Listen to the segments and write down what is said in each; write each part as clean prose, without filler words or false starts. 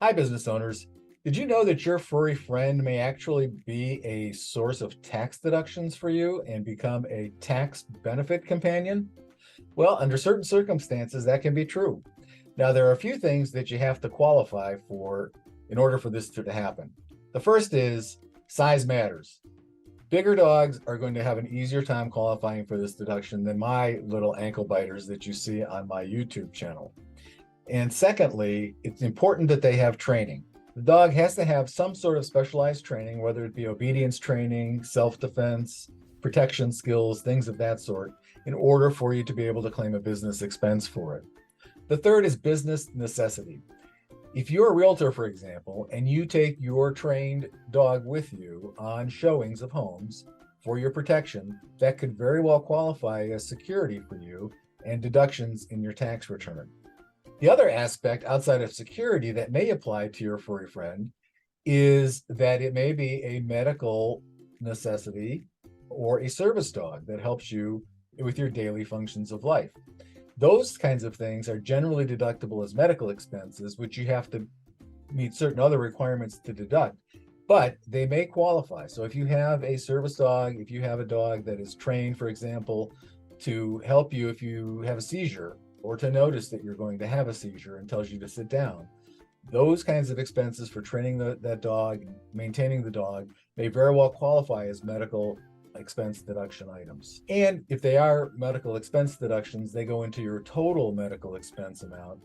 Hi, business owners. Did you know that your furry friend may actually be a source of tax deductions for you and become a tax benefit companion? Well, under certain circumstances, that can be true. Now, there are a few things that you have to qualify for in order for this to happen. The first is size matters. Bigger dogs are going to have an easier time qualifying for this deduction than my little ankle biters that you see on my YouTube channel. And secondly, it's important that they have training. The dog has to have some sort of specialized training, whether it be obedience training, self-defense, protection skills, things of that sort, in order for you to be able to claim a business expense for it. The third is business necessity. If you're a realtor, for example, and you take your trained dog with you on showings of homes for your protection, that could very well qualify as security for you and deductions in your tax return. The other aspect outside of security that may apply to your furry friend is that it may be a medical necessity or a service dog that helps you with your daily functions of life. Those kinds of things are generally deductible as medical expenses, which you have to meet certain other requirements to deduct, but they may qualify. So if you have a service dog, if you have a dog that is trained, for example, to help you if you have a seizure or to notice that you're going to have a seizure and tells you to sit down, those kinds of expenses for training that dog, maintaining the dog, may very well qualify as medical expense deduction items. And if they are medical expense deductions, they go into your total medical expense amount.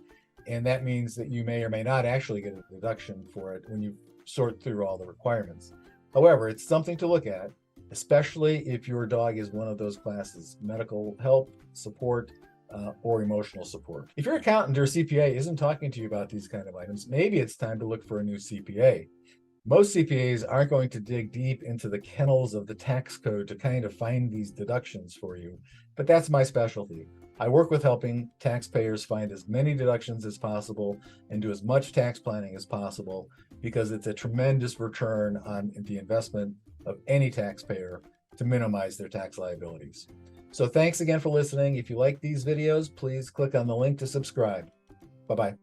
And that means that you may or may not actually get a deduction for it when you sort through all the requirements. However, it's something to look at, especially if your dog is one of those classes: medical help, support, or emotional support. If your accountant or CPA isn't talking to you about these kind of items, maybe it's time to look for a new CPA. Most CPAs aren't going to dig deep into the kennels of the tax code to kind of find these deductions for you, but that's my specialty. I work with helping taxpayers find as many deductions as possible and do as much tax planning as possible, because it's a tremendous return on the investment of any taxpayer to minimize their tax liabilities. So thanks again for listening. If you like these videos, please click on the link to subscribe. Bye-bye.